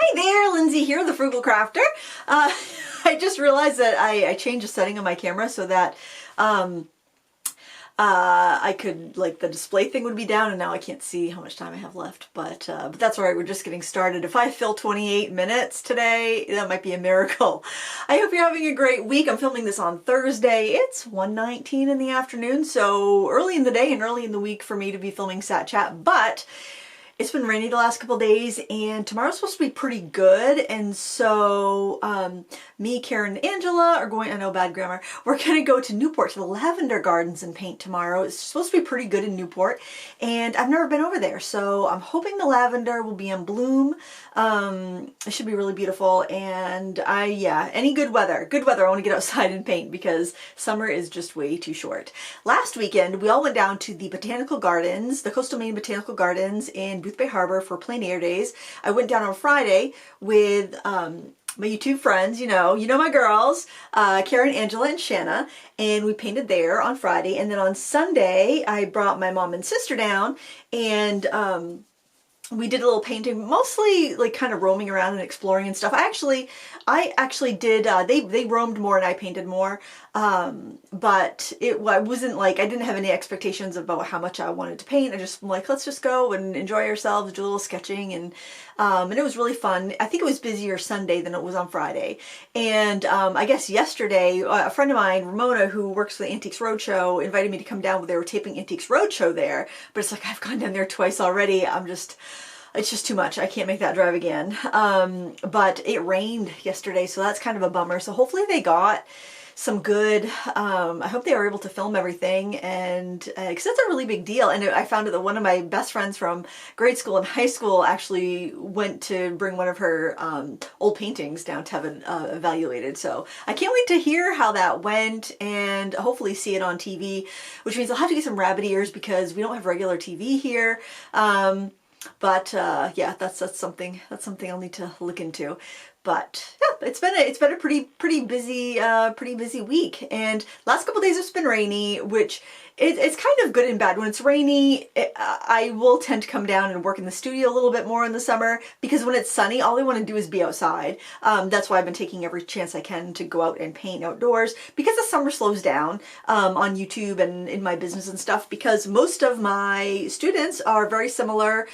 Hi there, Lindsay here, the Frugal Crafter. I just realized that I changed the setting on my camera so that I could, like, the display thing would be down, and now I can't see how much time I have left, but that's all right, we're just getting started. If I fill 28 minutes today, that might be a miracle. I hope you're having a great week. I'm filming this on Thursday. It's 1:19 in the afternoon, so early in the day and early in the week for me to be filming Sat Chat, but it's been rainy the last couple days, and tomorrow's supposed to be pretty good, and so me, Karen, and Angela are going, I know, bad grammar, we're going to go to Newport to the lavender gardens and paint tomorrow. It's supposed to be pretty good in Newport, and I've never been over there, so I'm hoping the lavender will be in bloom. It should be really beautiful, and yeah, any good weather, I want to get outside and paint because summer is just way too short. Last weekend, we all went down to the botanical gardens, the Coastal Maine Botanical Gardens in Booth Bay Harbor for plein air days. I went down on Friday with my YouTube friends, you know my girls, Karen, Angela, and Shanna, and we painted there on Friday. And then on Sunday, I brought my mom and sister down, and we did a little painting, mostly like kind of roaming around and exploring and stuff. I actually did, they roamed more and I painted more, but it wasn't like, I didn't have any expectations about how much I wanted to paint. I just like, let's just go and enjoy ourselves, do a little sketching, and it was really fun. I think it was busier Sunday than it was on Friday. And I guess yesterday, a friend of mine, Ramona, who works for the Antiques Roadshow, invited me to come down. They were taping Antiques Roadshow there, but it's like, I've gone down there twice already. It's just too much. I can't make that drive again. But it rained yesterday, so that's kind of a bummer. So hopefully they got some good, I hope they were able to film everything, and because that's a really big deal. And I found out that one of my best friends from grade school and high school actually went to bring one of her old paintings down to have it evaluated. So I can't wait to hear how that went and hopefully see it on TV, which means I'll have to get some rabbit ears because we don't have regular TV here. But yeah, that's something I'll need to look into. But yeah, it's been a pretty busy week, and last couple days it's been rainy, which it's kind of good and bad. When it's rainy, I will tend to come down and work in the studio a little bit more in the summer, because when it's sunny, all I want to do is be outside. That's why I've been taking every chance I can to go out and paint outdoors, because the summer slows down on YouTube and in my business and stuff, because most of my students are very similar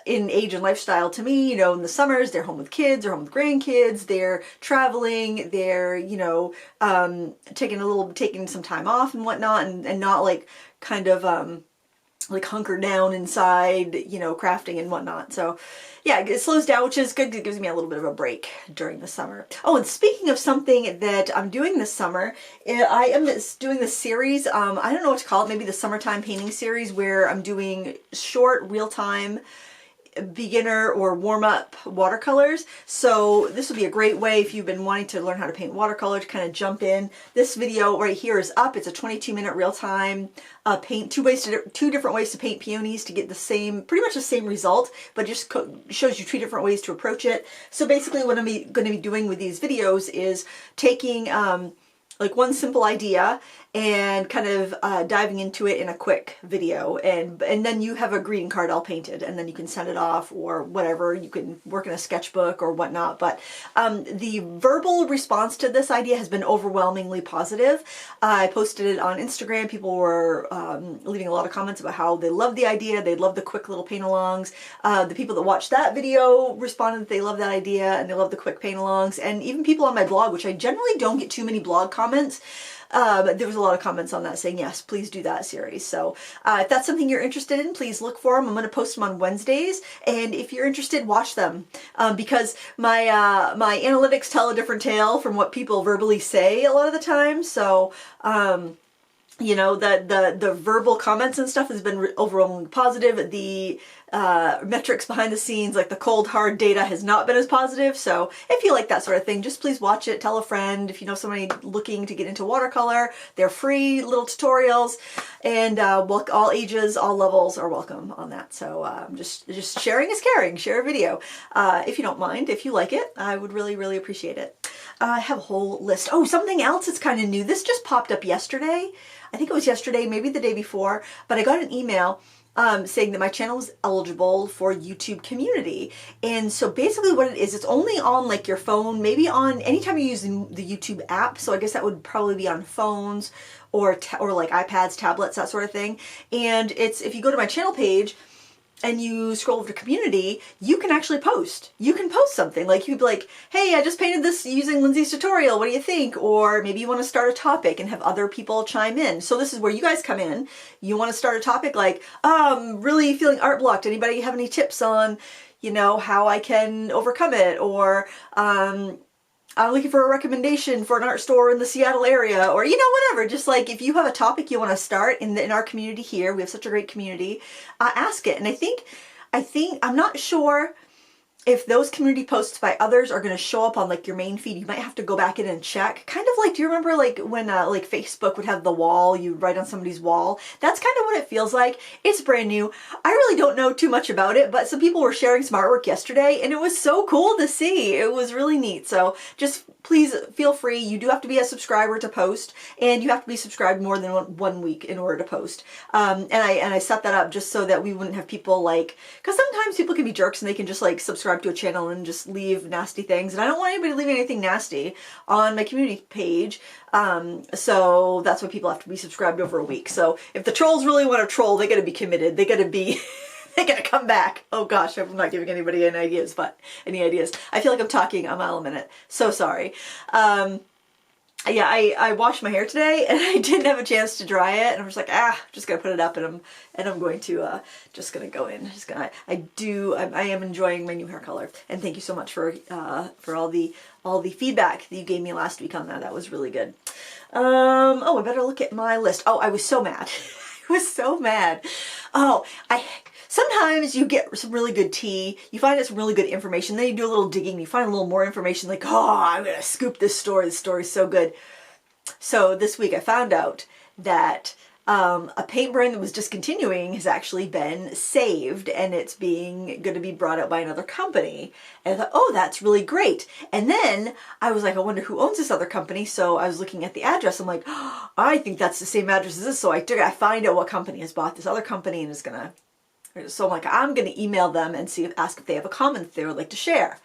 in age and lifestyle to me. You know, in the summers, they're home with kids, they're home with grandkids, they're traveling, they're, taking some time off and whatnot, and not like kind of like hunkered down inside, crafting and whatnot. So yeah, it slows down, which is good. It gives me a little bit of a break during the summer. Oh, and speaking of something that I'm doing this summer, I am doing this series, I don't know what to call it, maybe the summertime painting series, where I'm doing short, real-time beginner or warm-up watercolors. So this would be a great way if you've been wanting to learn how to paint watercolor to kind of jump in. This video right here is up. It's a 22-minute real-time paint, two different ways to paint peonies to get the same, pretty much the same result, but just shows you two different ways to approach it. So basically what I'm going to be doing with these videos is taking like one simple idea and kind of diving into it in a quick video, and then you have a greeting card all painted, and then you can send it off or whatever. You can work in a sketchbook or whatnot, but the verbal response to this idea has been overwhelmingly positive. I posted it on Instagram. People were leaving a lot of comments about how they love the idea, they love the quick little paint-alongs. The people that watched that video responded that they love that idea and they love the quick paint-alongs, and even people on my blog, which I generally don't get too many blog comments, but there was a lot of comments on that saying, yes, please do that series. So if that's something you're interested in, please look for them. I'm going to post them on Wednesdays, and if you're interested, watch them, because my my analytics tell a different tale from what people verbally say a lot of the time. So the verbal comments and stuff has been overwhelmingly positive. The metrics behind the scenes, like the cold hard data, has not been as positive. So if you like that sort of thing, just please watch it, tell a friend. If you know somebody looking to get into watercolor, they're free little tutorials, and all ages, all levels are welcome on that. So just sharing is caring. Share a video if you don't mind. If you like it, I would really appreciate it. I have a whole list. Oh, something else that's kind of new. This just popped up yesterday. I think it was yesterday, maybe the day before, but I got an email saying that my channel was eligible for YouTube Community. And so basically what it is, it's only on like your phone, maybe on anytime you use the YouTube app. So I guess that would probably be on phones or like iPads, tablets, that sort of thing. And it's, if you go to my channel page and you scroll over to community, you can actually post. You can post something. Like you'd be like, hey, I just painted this using Lindsay's tutorial. What do you think? Or maybe you want to start a topic and have other people chime in. So this is where you guys come in. You want to start a topic like, really feeling art blocked. Anybody have any tips on, you know, how I can overcome it? Or, I'm looking for a recommendation for an art store in the Seattle area, or, you know, whatever. Just like if you have a topic you want to start in our community here, we have such a great community, ask it. And I think, I'm not sure if those community posts by others are going to show up on like your main feed. You might have to go back in and check. Kind of like, do you remember like when like Facebook would have the wall, you write on somebody's wall? That's kind of what it feels like. It's brand new. I really don't know too much about it, but some people were sharing some artwork yesterday and it was so cool to see. It was really neat. So just please feel free. You do have to be a subscriber to post, and you have to be subscribed more than one week in order to post. And I set that up just so that we wouldn't have people like, because sometimes people can be jerks and they can just like subscribe to a channel and just leave nasty things, and I don't want anybody leaving anything nasty on my community page. So that's why people have to be subscribed over a week. So if the trolls really want to troll, they gotta be committed. They gotta be they gotta come back. Oh gosh, I'm not giving anybody any ideas, but any ideas. I feel like I'm talking a mile a minute. So sorry. Yeah, I washed my hair today and I didn't have a chance to dry it, and I'm just like, just gonna put it up, and I'm going to just gonna go in. I am enjoying my new hair color, and thank you so much for all the feedback that you gave me last week on that. That was really good. Oh, I better look at my list. Oh, I was so mad. I was so mad. Oh, sometimes you get some really good tea, you find out some really good information, then you do a little digging, you find a little more information, like, oh, I'm gonna scoop this story's so good. So this week I found out that a paint brand that was discontinuing has actually been saved, and it's going to be brought out by another company. And I thought, oh, that's really great. And then I was like, I wonder who owns this other company. So I was looking at the address. I'm like, oh, I think that's the same address as this. So I find out what company has bought this other company and is gonna. So I'm like, I'm gonna email them and ask if they have a comment that they would like to share.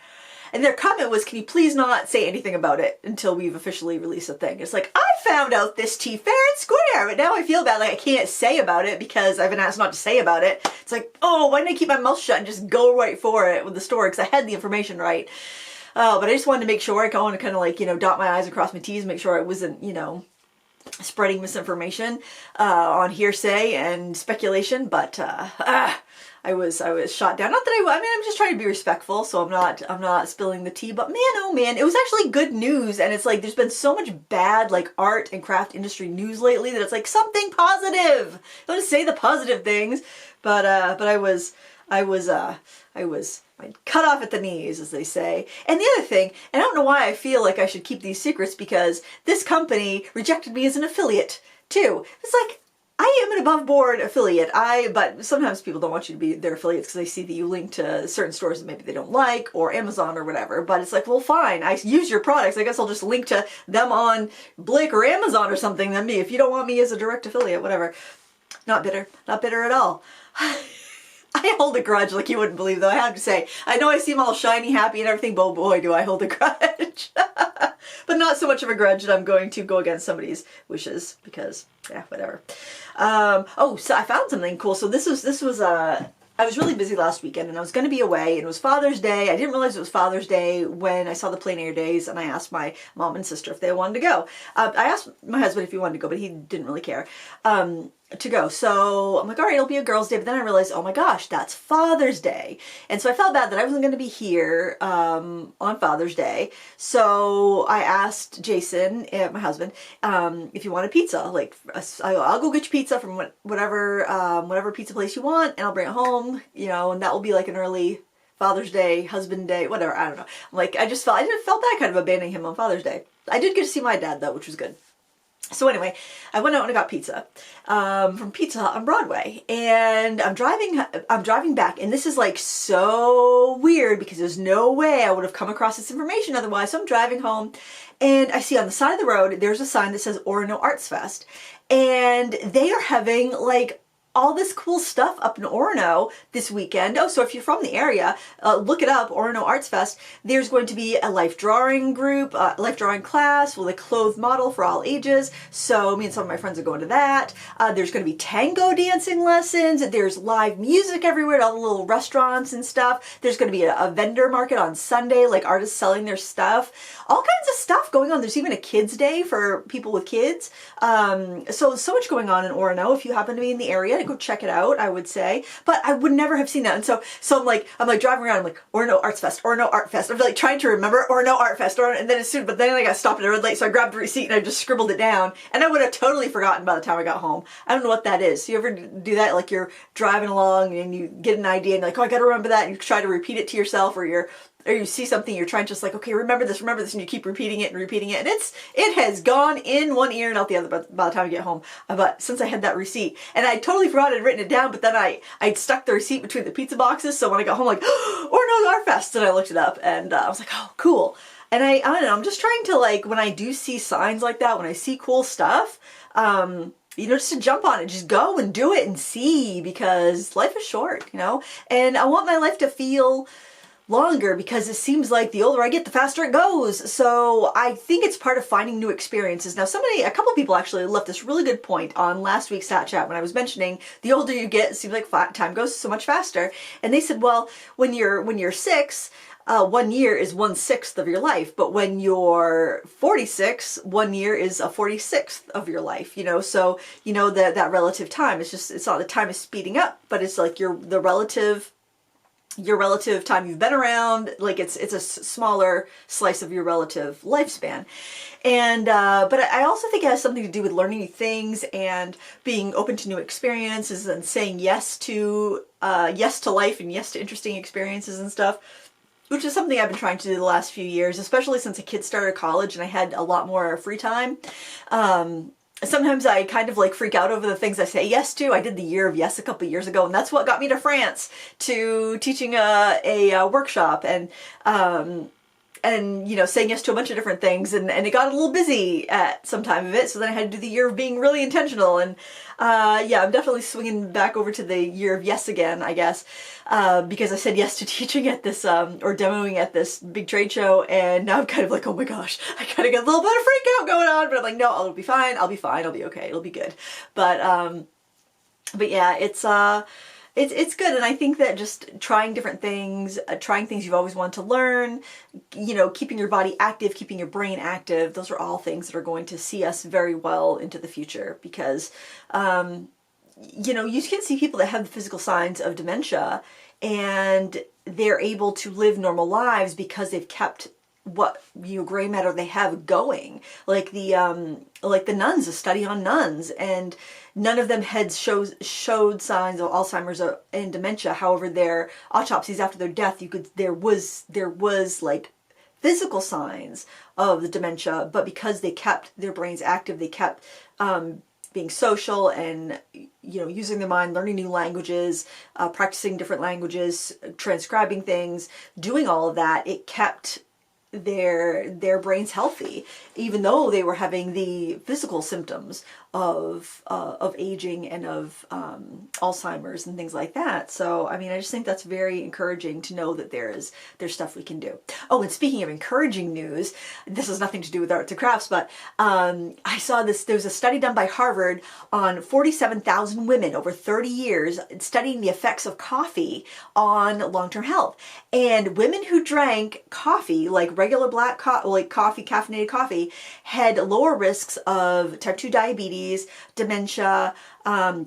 And their comment was, can you please not say anything about it until we've officially released the thing? It's like, I found out this tea fair and square, but now I feel bad, like I can't say about it because I've been asked not to say about it. It's like, oh, why didn't I keep my mouth shut and just go right for it with the story? Because I had the information right. But I just wanted to make sure, I want to kind of like, dot my I's and cross my T's, make sure I wasn't, spreading misinformation on hearsay and speculation. But I was shot down. Not that I'm just trying to be respectful, so I'm not spilling the tea, but man, oh man, it was actually good news. And it's like, there's been so much bad, like, art and craft industry news lately that it's like, something positive. I want to say the positive things, but I was cut off at the knees, as they say. And the other thing, and I don't know why I feel like I should keep these secrets, because this company rejected me as an affiliate too. It's like, I am an above board affiliate. But sometimes people don't want you to be their affiliates because they see that you link to certain stores that maybe they don't like, or Amazon or whatever. But it's like, well, fine, I use your products. I guess I'll just link to them on Blick or Amazon or something. Then if you don't want me as a direct affiliate, whatever. Not bitter at all. I hold a grudge like you wouldn't believe, though, I have to say. I know I seem all shiny, happy and everything, but oh boy, do I hold a grudge. But not so much of a grudge that I'm going to go against somebody's wishes, because, yeah, whatever. Oh, so I found something cool. So this was I was really busy last weekend, and I was going to be away, and it was Father's Day. I didn't realize it was Father's Day when I saw the plein air days, and I asked my mom and sister if they wanted to go. I asked my husband if he wanted to go, but he didn't really care to go. So I'm like, all right, it'll be a girls' day. But then I realized, oh my gosh, that's Father's Day. And so I felt bad that I wasn't going to be here on Father's Day. So I asked Jason, my husband, if he wanted pizza. Like, I'll go get you pizza from whatever pizza place you want, and I'll bring it home, and that will be like an early Father's Day, husband day, whatever, I don't know. Like, I just felt that kind of abandoning him on Father's Day. I did get to see my dad, though, which was good. So anyway, I went out and I got pizza from Pizza Hut on Broadway, and I'm driving back, and this is like so weird because there's no way I would have come across this information otherwise. So I'm driving home, and I see on the side of the road there's a sign that says Orono Arts Fest, and they are having like all this cool stuff up in Orono this weekend. Oh, so if you're from the area, look it up, Orono Arts Fest. There's going to be a life drawing group, life drawing class with a clothed model for all ages. So me and some of my friends are going to that. There's going to be tango dancing lessons. There's live music everywhere at all the little restaurants and stuff. There's going to be a vendor market on Sunday, like artists selling their stuff. All kinds of stuff going on. There's even a kids day for people with kids. So much going on in Orono. If you happen to be in the area, go check it out, I would say. But I would never have seen that. And so I'm like driving around, I'm like, Orono Arts Fest, Orono Art Fest. I'm like trying to remember Orono Art Fest, and then but then I got stopped at a red light, so I grabbed a receipt and I just scribbled it down. And I would have totally forgotten by the time I got home. I don't know what that is. So you ever do that? Like you're driving along and you get an idea and you're like, oh, I gotta remember that, and you try to repeat it to yourself, or you see something, you're trying just like, okay, remember this, and you keep repeating it, and it has gone in one ear and out the other by the time I get home. But since I had that receipt, and I totally forgot I'd written it down, but then I'd stuck the receipt between the pizza boxes, so when I got home, like, oh, no, Art Fest, and I looked it up, and I was like, oh, cool. And I don't know, I'm just trying to, like, when I do see signs like that, when I see cool stuff, just to jump on it, just go and do it and see, because life is short, and I want my life to feel longer, because it seems like the older I get, the faster it goes. So I think it's part of finding new experiences. Now a couple people actually left this really good point on last week's Sat Chat when I was mentioning the older you get, it seems like time goes so much faster. And they said, well, when you're 6, 1 year is 1/6 of your life, but when you're 46, 1 year is a 46th of your life, so that relative time, it's not the time is speeding up, but it's like your relative time you've been around, like it's a smaller slice of your relative lifespan. And but I also think it has something to do with learning new things and being open to new experiences and saying yes to life and yes to interesting experiences and stuff, which is something I've been trying to do the last few years, especially since the kids started college and I had a lot more free time. Sometimes I kind of like freak out over the things I say yes to. I did the year of yes a couple years ago, and that's what got me to France to teaching a workshop and saying yes to a bunch of different things, and it got a little busy at some time of it, so then I had to do the year of being really intentional, and I'm definitely swinging back over to the year of yes again, I guess, because I said yes to teaching at this, or demoing at this big trade show, and now I'm kind of like, oh my gosh, I kind of got a little bit of freak out going on, but I'm like, no, I'll be fine, I'll be okay, it'll be good, but yeah, it's good, and I think that just trying different things, trying things you've always wanted to learn, keeping your body active, keeping your brain active, those are all things that are going to see us very well into the future, because, you can see people that have the physical signs of dementia, and they're able to live normal lives because they've kept what gray matter they have going, like the nuns, a study on nuns, and none of them had showed signs of Alzheimer's and dementia. However, their autopsies after their death, there was like physical signs of the dementia, but because they kept their brains active, they kept being social and using their mind, learning new languages, practicing different languages, transcribing things, doing all of that, it kept their brains healthy, even though they were having the physical symptoms of aging and of Alzheimer's and things like that. So I just think that's very encouraging to know that there's stuff we can do. Oh, and speaking of encouraging news, this has nothing to do with arts and crafts, but I saw this. There was a study done by Harvard on 47,000 women over 30 years studying the effects of coffee on long-term health. And women who drank coffee, like regular black coffee, caffeinated coffee, had lower risks of type 2 diabetes, dementia,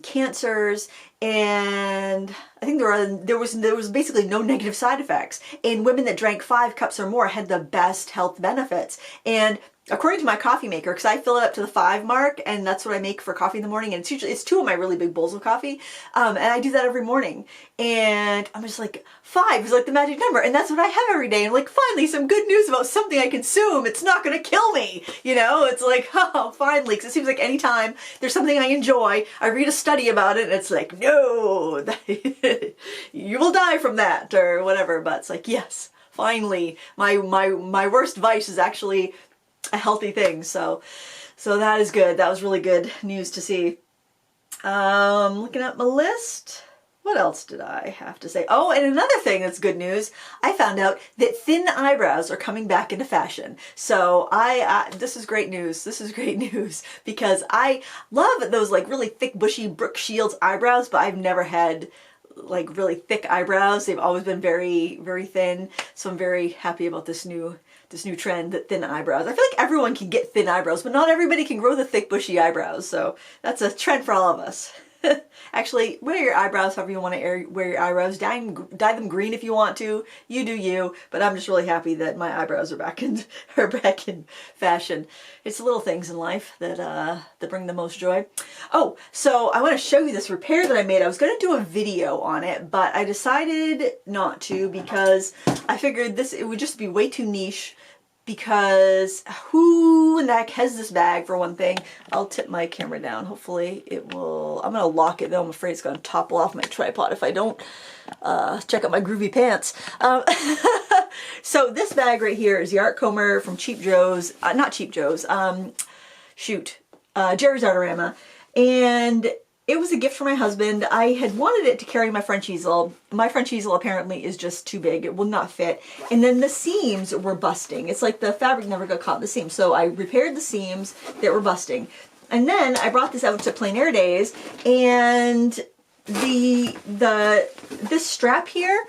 cancers, and I think there was basically no negative side effects. And women that drank 5 cups or more had the best health benefits. And according to my coffee maker, because I fill it up to the 5 mark, and that's what I make for coffee in the morning, and it's 2 of my really big bowls of coffee, and I do that every morning, and I'm just like, 5 is like the magic number, and that's what I have every day. And like, finally, some good news about something I consume. It's not going to kill me, it's like, oh, finally, because it seems like anytime there's something I enjoy, I read a study about it, and it's like, no, you will die from that, or whatever, but it's like, yes, finally, my worst vice is actually a healthy thing. So that is good. That was really good news to see. Looking at my list. What else did I have to say? Oh, and another thing that's good news. I found out that thin eyebrows are coming back into fashion. So this is great news. This is great news because I love those like really thick, bushy Brooke Shields eyebrows, but I've never had like really thick eyebrows. They've always been very, very thin. So I'm very happy about this new trend, that thin eyebrows. I feel like everyone can get thin eyebrows, but not everybody can grow the thick, bushy eyebrows. So that's a trend for all of us. Actually, wear your eyebrows however you want to wear your eyebrows. Dye them green if you want to. You do you. But I'm just really happy that my eyebrows are back in fashion. It's the little things in life that bring the most joy. Oh, so I want to show you this repair that I made. I was going to do a video on it, but I decided not to because I figured it would just be way too niche. Because who in the heck has this bag, for one thing? I'll tip my camera down. Hopefully it will. I'm going to lock it though. I'm afraid it's going to topple off my tripod if I don't. Check out my groovy pants. So this bag right here is the Art Comber from Cheap Joe's. Not Cheap Joe's. Jerry's Artarama. And it was a gift for my husband. I had wanted it to carry my French easel. My French easel apparently is just too big. It will not fit. And then the seams were busting. It's like the fabric never got caught in the seams. So I repaired the seams that were busting. And then I brought this out to Plein Air Days, and this strap here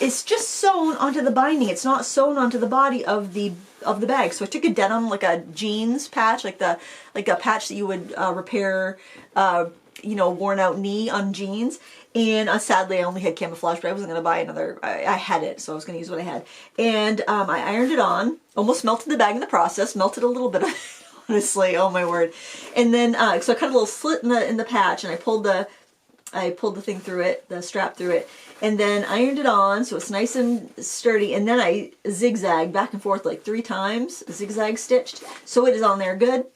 is just sewn onto the binding. It's not sewn onto the body of the bag. So I took a denim, like a jeans patch, like a patch that you would repair worn out knee on jeans. And sadly I only had camouflage, but I wasn't going to buy another. I had it, so I was going to use what I had. And I ironed it on, almost melted the bag in the process, melted a little bit of it, honestly, oh my word. And then, so I cut a little slit in the patch, and I pulled the thing through it, the strap through it, and then ironed it on so it's nice and sturdy, and then I zigzagged back and forth like 3 times, zigzag stitched, so it is on there good.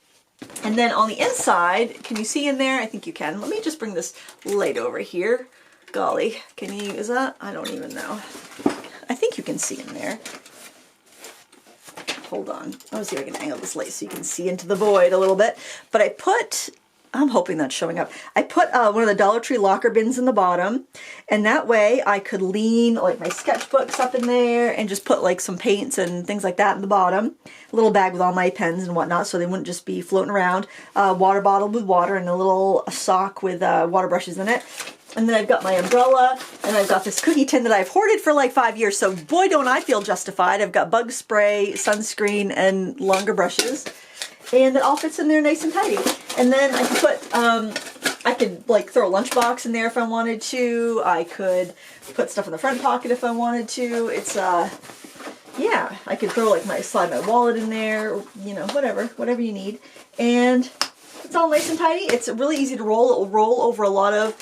And then on the inside, can you see in there? I think you can. Let me just bring this light over here. Golly, is that? I don't even know. I think you can see in there. Hold on. I want to see if I can angle this light so you can see into the void a little bit. But I'm hoping that's showing up. I put one of the Dollar Tree locker bins in the bottom, and that way I could lean like my sketchbooks up in there and just put like some paints and things like that in the bottom. A little bag with all my pens and whatnot, so they wouldn't just be floating around. Water bottle with water, and a little sock with water brushes in it. And then I've got my umbrella, and I've got this cookie tin that I've hoarded for like 5 years, so boy don't I feel justified. I've got bug spray, sunscreen, and longer brushes. And it all fits in there nice and tidy. And then I could I could like throw a lunchbox in there if I wanted to. I could put stuff in the front pocket if I wanted to. It's yeah, I could throw like slide my wallet in there, whatever you need. And it's all nice and tidy. It's really easy to roll. It will roll over a lot of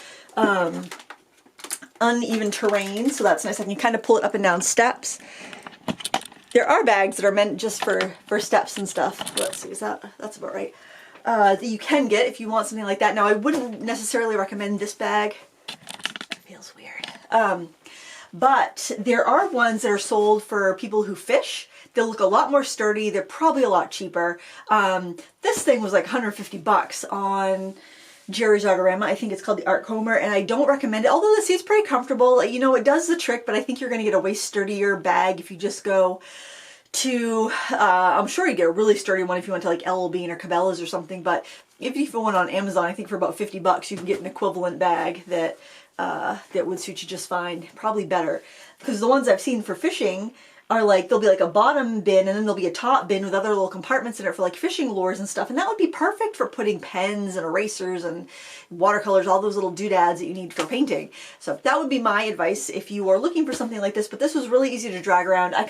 uneven terrain, so that's nice. I can kind of pull it up and down steps. There are bags that are meant just for steps and stuff. Let's see, that's about right. That you can get if you want something like that. Now, I wouldn't necessarily recommend this bag. It feels weird. But there are ones that are sold for people who fish. They'll look a lot more sturdy. They're probably a lot cheaper. This thing was like 150 bucks on Jerry's Artarama. I think it's called the Art Comber, and I don't recommend it, although the seat's pretty comfortable. It does the trick, but I think you're going to get a way sturdier bag if you just go to, I'm sure you get a really sturdy one if you went to like L.L. Bean or Cabela's or something, but if you find one on Amazon, I think for about 50 bucks you can get an equivalent bag that would suit you just fine, probably better. Because the ones I've seen for fishing are like, there'll be like a bottom bin and then there'll be a top bin with other little compartments in it for like fishing lures and stuff, and that would be perfect for putting pens and erasers and watercolors, all those little doodads that you need for painting. So that would be my advice if you are looking for something like this, but this was really easy to drag around. I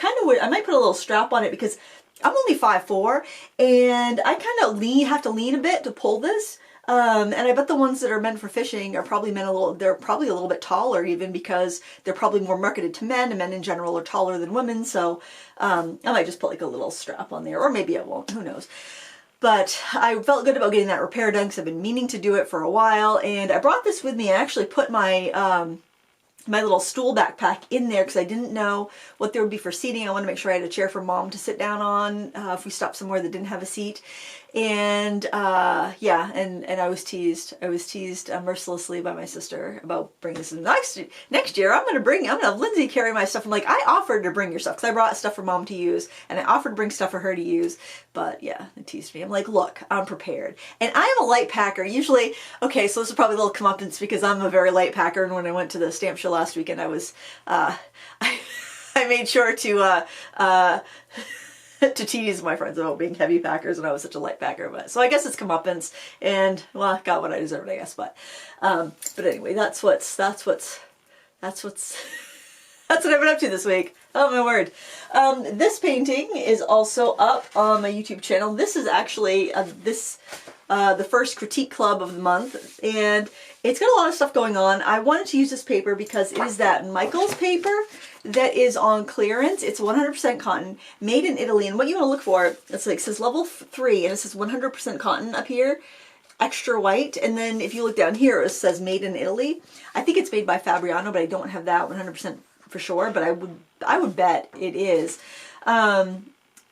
might put a little strap on it because I'm only 5'4", and I kind of have to lean a bit to pull this. And I bet the ones that are meant for fishing are probably they're probably a little bit taller even, because they're probably more marketed to men, and men in general are taller than women. So I might just put like a little strap on there, or maybe I won't, who knows. But I felt good about getting that repair done because I've been meaning to do it for a while, and I brought this with me. I actually put my my little stool backpack in there because I didn't know what there would be for seating. I wanted to make sure I had a chair for Mom to sit down on if we stopped somewhere that didn't have a seat. And yeah, and I was teased. I was teased mercilessly by my sister about bringing this in. Next year. I'm gonna have Lindsay carry my stuff. I'm like, I offered to bring your stuff because I brought stuff for Mom to use, and I offered to bring stuff for her to use. But yeah, it teased me. I'm like, look, I'm prepared, and I am a light packer. Usually, okay, so this is probably a little comeuppance because I'm a very light packer. And when I went to the stamp show last weekend, I was I made sure to to tease my friends about being heavy packers and I was such a light packer. But so I guess it's comeuppance, and well, I got what I deserved, I guess. But anyway, that's what I've been up to this week. Oh my word. This painting is also up on my YouTube channel. This is actually the first critique club of the month, and it's got a lot of stuff going on. I wanted to use this paper because it is that Michaels paper that is on clearance. It's 100% cotton, made in Italy, and what you want to look for, it's like, it says level 3, and it says 100% cotton up here, extra white, and then if you look down here, it says made in Italy. I think it's made by Fabriano, but I don't have that 100% for sure, but I would bet it is.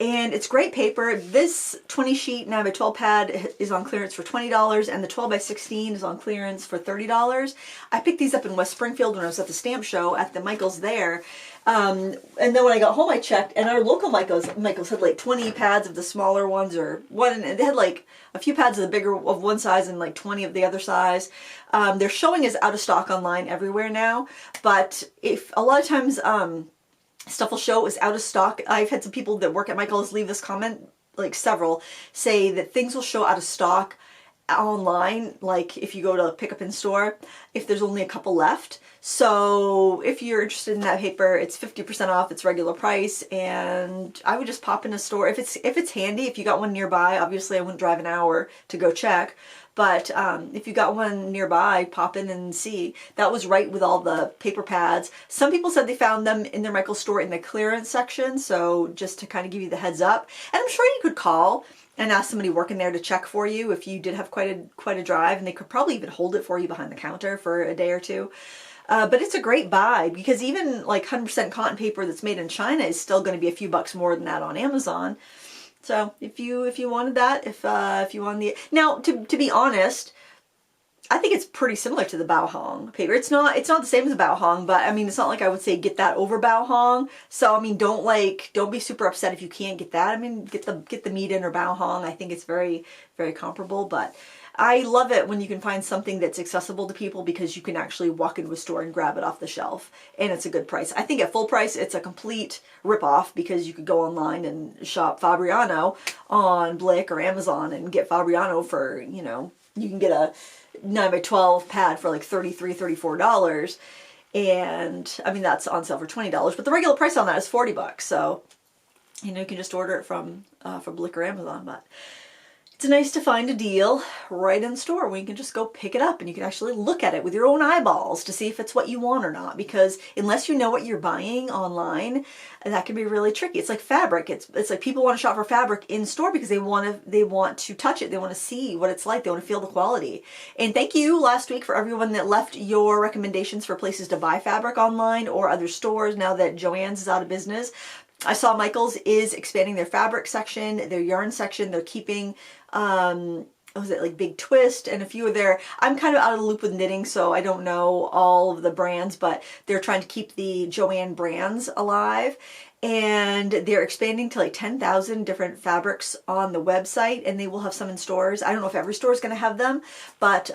And it's great paper. This 20 sheet 9x12 pad is on clearance for $20, and the 12x16 is on clearance for $30. I picked these up in West Springfield when I was at the stamp show at the Michaels there. And then when I got home, I checked, and our local Michaels had like 20 pads of the smaller ones, or one, and they had like a few pads of the bigger of one size and like 20 of the other size. They're showing as out of stock online everywhere now, but if a lot of times stuff will show is out of stock. I've had some people that work at Michaels leave this comment, like several, say that things will show out of stock online, like if you go to pick up in store, if there's only a couple left. So if you're interested in that paper, it's 50% off its regular price, and I would just pop in a store if it's handy. If you got one nearby, obviously I wouldn't drive an hour to go check, but if you got one nearby, pop in and see. That was right with all the paper pads. Some people said they found them in their Michaels store in the clearance section, so just to kind of give you the heads up. And I'm sure you could call and ask somebody working there to check for you if you did have quite a drive, and they could probably even hold it for you behind the counter for a day or two. But it's a great buy because even like 100% cotton paper that's made in China is still going to be a few bucks more than that on Amazon. So if you wanted that, if you wanted now to be honest, I think it's pretty similar to the Bao Hong paper. It's not the same as the Bao Hong, but I mean, it's not like I would say get that over Bao Hong. So I mean, don't be super upset if you can't get that. I mean, get the Meeden or Bao Hong. I think it's very, very comparable, but I love it when you can find something that's accessible to people because you can actually walk into a store and grab it off the shelf, and it's a good price. I think at full price, it's a complete ripoff because you could go online and shop Fabriano on Blick or Amazon and get Fabriano for, you know, you can get a 9x12 pad for like $33, $34. And I mean, that's on sale for $20, but the regular price on that is $40. So, you know, you can just order it from Blick or Amazon, but it's nice to find a deal right in store where you can just go pick it up and you can actually look at it with your own eyeballs to see if it's what you want or not. Because unless you know what you're buying online, that can be really tricky. It's like fabric. It's like people want to shop for fabric in store because they want to touch it. They want to see what it's like. They want to feel the quality. And thank you last week for everyone that left your recommendations for places to buy fabric online or other stores now that Joann's is out of business. I saw Michaels is expanding their fabric section, their yarn section. They're keeping, was it like Big Twist and a few of their, I'm kind of out of the loop with knitting, so I don't know all of the brands, but they're trying to keep the Joann brands alive. And they're expanding to like 10,000 different fabrics on the website, and they will have some in stores. I don't know if every store is going to have them, but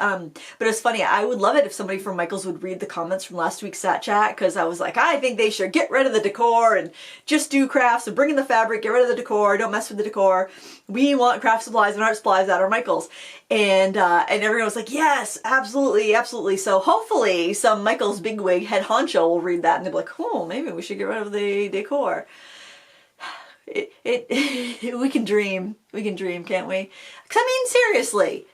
it's funny. I would love it if somebody from Michaels would read the comments from last week's Sat Chat, because I was like, I think they should get rid of the decor and just do crafts and bring in the fabric, get rid of the decor, don't mess with the decor. We want craft supplies and art supplies at our Michaels. And everyone was like, yes, absolutely, absolutely. So hopefully some Michaels bigwig head honcho will read that and they'll be like, oh, maybe we should get rid of the decor. We can dream, can't we? Because I mean,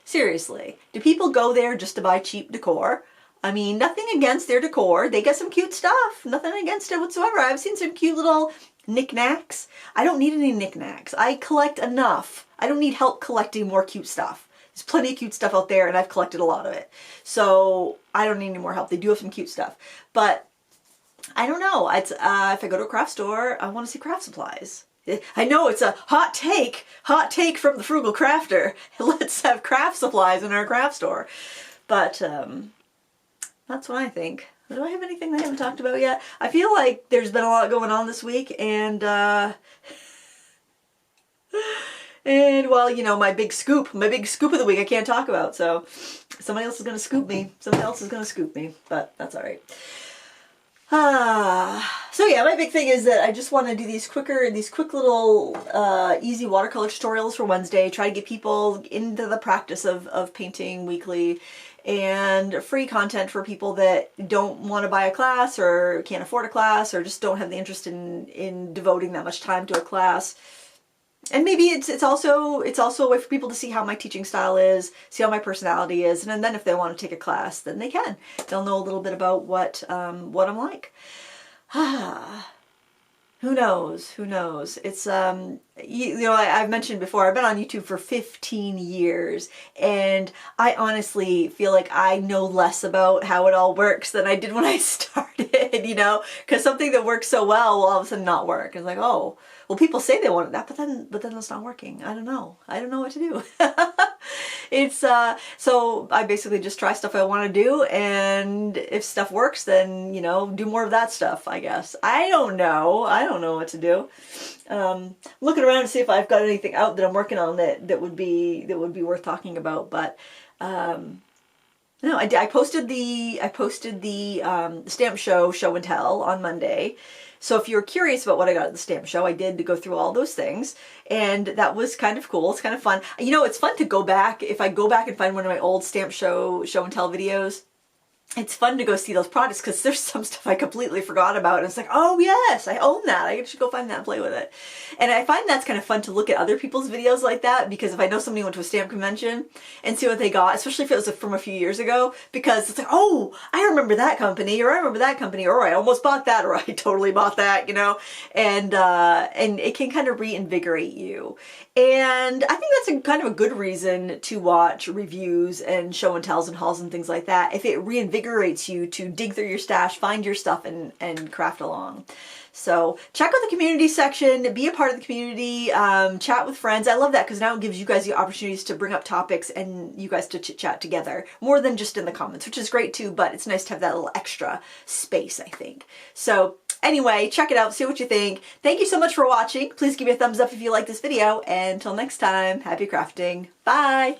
seriously, do people go there just to buy cheap decor? I mean, nothing against their decor. They get some cute stuff. Nothing against it whatsoever. I've seen some cute little knickknacks. I don't need any knickknacks. I collect enough. I don't need help collecting more cute stuff. There's plenty of cute stuff out there, and I've collected a lot of it. So I don't need any more help. They do have some cute stuff. But I don't know. It's, if I go to a craft store, I want to see craft supplies. I know it's a hot take from the Frugal Crafter. Let's have craft supplies in our craft store. But that's what I think. Do I have anything that I haven't talked about yet? I feel like there's been a lot going on this week, and well, you know, my big scoop of the week I can't talk about, so somebody else is going to scoop me. Somebody else is going to scoop me, but that's all right. So yeah, my big thing is that I just want to do these quick little easy watercolor tutorials for Wednesday, try to get people into the practice of painting weekly, and free content for people that don't want to buy a class or can't afford a class or just don't have the interest in devoting that much time to a class. And maybe it's also a way for people to see how my teaching style is, see how my personality is, and then if they want to take a class, then they can. They'll know a little bit about what I'm like. Who knows? Who knows? It's you know, I've mentioned before, I've been on YouTube for 15 years, and I honestly feel like I know less about how it all works than I did when I started, you know, because something that works so well will all of a sudden not work. It's like, oh, well, people say they want that, but then it's not working. I don't know. I don't know what to do. It's so I basically just try stuff I want to do, and if stuff works, then, you know, do more of that stuff, I guess. I don't know. I don't know what to do. Looking around to see if I've got anything out that I'm working on that would be worth talking about, but no, I posted the stamp show and tell on Monday. So if you're curious about what I got at the stamp show, I did go through all those things, and that was kind of cool. It's kind of fun. You know, it's fun to go back, if I go back and find one of my old stamp show and tell videos. It's fun to go see those products because there's some stuff I completely forgot about, and it's like, oh yes, I own that. I should go find that and play with it. And I find that's kind of fun to look at other people's videos like that, because if I know somebody went to a stamp convention and see what they got, especially if it was from a few years ago, because it's like, oh, I remember that company, or I remember that company, or I almost bought that, or I totally bought that, you know, and it can kind of reinvigorate you. And I think that's kind of a good reason to watch reviews and show and tells and hauls and things like that, if it reinvigorates you to dig through your stash, find your stuff, and craft along. So check out the community section, be a part of the community, chat with friends. I love that because now it gives you guys the opportunities to bring up topics and you guys to chit chat together more than just in the comments, which is great too, but it's nice to have that little extra space, I think. So anyway, check it out, see what you think. Thank you so much for watching. Please give me a thumbs up if you like this video, and until next time, happy crafting. Bye!